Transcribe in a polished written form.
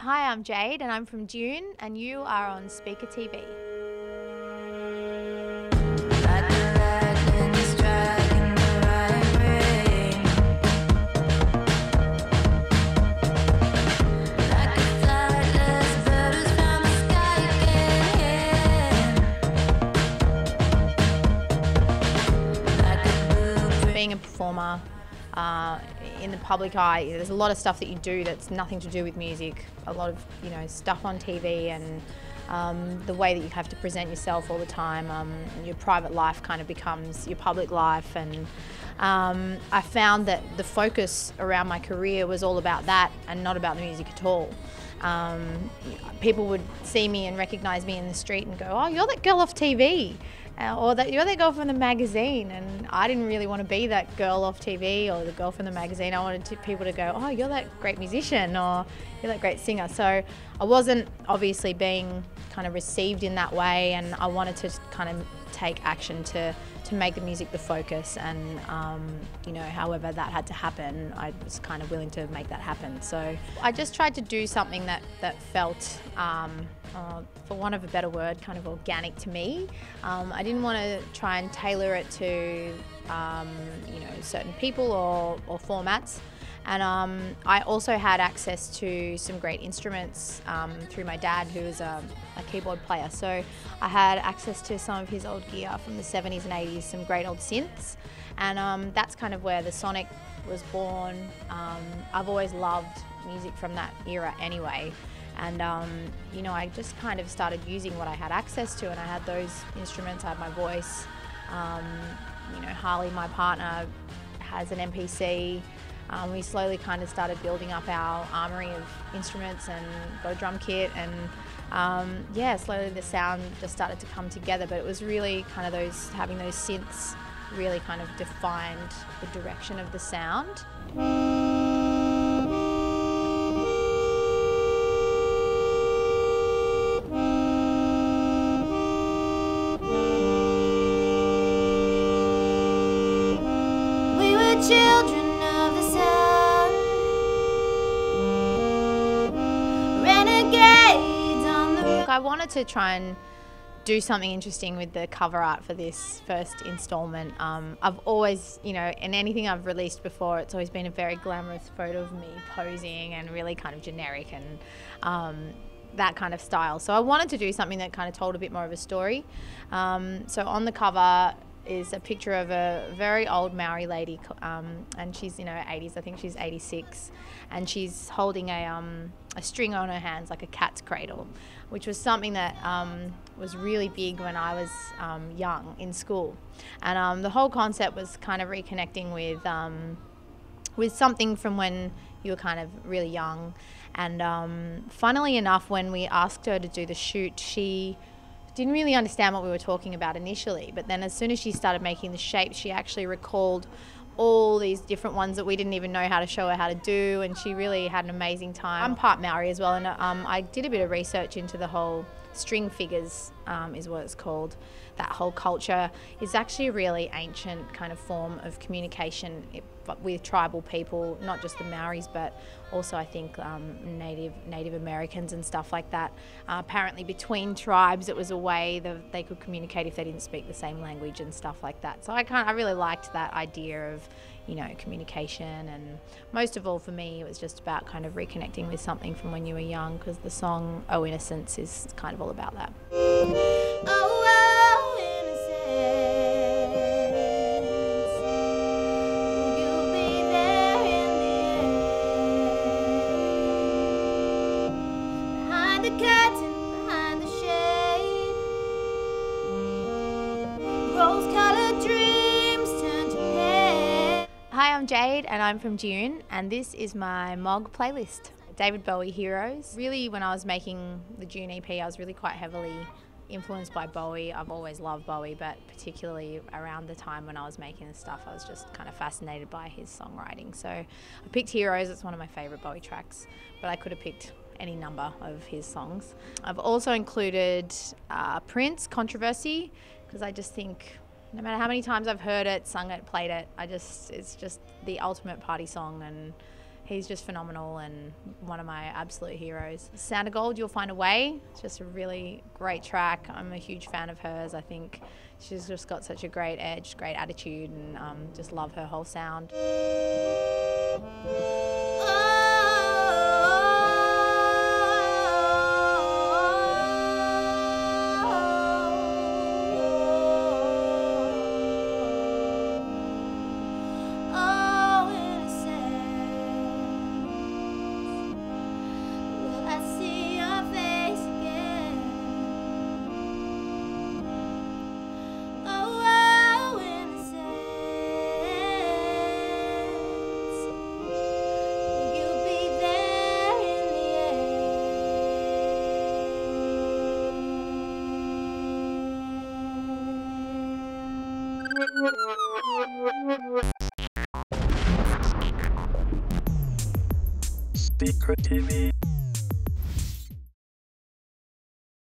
Hi, I'm Jade and I'm from Dune and you are on Speaker TV. Being a performer in the public eye, there's a lot of stuff that you do that's nothing to do with music. A lot of stuff on TV and the way that you have to present yourself all the time. Your private life kind of becomes your public life, and I found that the focus around my career was all about that and not about the music at all. People would see me and recognise me in the street and go, "Oh, you're that girl off TV." Or that you're that girl from the magazine, and I didn't really want to be that girl off TV or the girl from the magazine. I wanted people to go, "Oh, you're that great musician," or "You're that great singer." So I wasn't obviously being kind of received in that way, and I wanted to kind of take action to make the music the focus, and however that had to happen, I was kind of willing to make that happen. So I just tried to do something that felt, for want of a better word, kind of organic to me. I didn't want to try and tailor it to certain people or formats. And I also had access to some great instruments through my dad, who was a keyboard player. So I had access to some of his old gear from the 70s and 80s, some great old synths. And that's kind of where the sonic was born. I've always loved music from that era anyway. And I just kind of started using what I had access to, and I had those instruments, I had my voice. Harley, my partner, has an MPC. We slowly kind of started building up our armoury of instruments and got a drum kit, and slowly the sound just started to come together. But it was really kind of having those synths really kind of defined the direction of the sound. We were children of the sun, renegades on the road. I wanted to try and do something interesting with the cover art for this first installment. I've always, in anything I've released before, it's always been a very glamorous photo of me posing and really kind of generic and that kind of style. So I wanted to do something that kind of told a bit more of a story. So on the cover is a picture of a very old Maori lady, and she's in her 80s, I think she's 86, and she's holding a string on her hands like a cat's cradle, which was something that was really big when I was young in school. And the whole concept was kind of reconnecting with something from when you were kind of really young. And funnily enough, when we asked her to do the shoot, she didn't really understand what we were talking about initially, but then as soon as she started making the shapes, she actually recalled all these different ones that we didn't even know how to show her how to do, and she really had an amazing time. I'm part Maori as well, and I did a bit of research into the whole string figures, is what it's called. That whole culture is actually a really ancient kind of form of communication with tribal people, not just the Maoris, but also I think Native Americans and stuff like that. Apparently between tribes it was a way that they could communicate if they didn't speak the same language and stuff like that. So I really liked that idea of communication, and most of all for me it was just about kind of reconnecting with something from when you were young, because the song Oh Innocence is kind of all about that. Oh, innocence, you'll be there in the end, behind the curtain, behind the shade, rose-colored dreams turn to pale. Hi, I'm Jade and I'm from Dune, and this is my MOG playlist. David Bowie Heroes. Really, when I was making the Dune EP, I was really quite heavily influenced by Bowie. I've always loved Bowie, but particularly around the time when I was making this stuff, I was just kind of fascinated by his songwriting. So I picked Heroes. It's one of my favourite Bowie tracks, but I could have picked any number of his songs. I've also included Prince, Controversy, because I just think no matter how many times I've heard it, sung it, played it, it's just the ultimate party song, and he's just phenomenal and one of my absolute heroes. Sound of Gold, You'll Find a Way. It's just a really great track. I'm a huge fan of hers. I think she's just got such a great edge, great attitude, and just love her whole sound. Secret TV.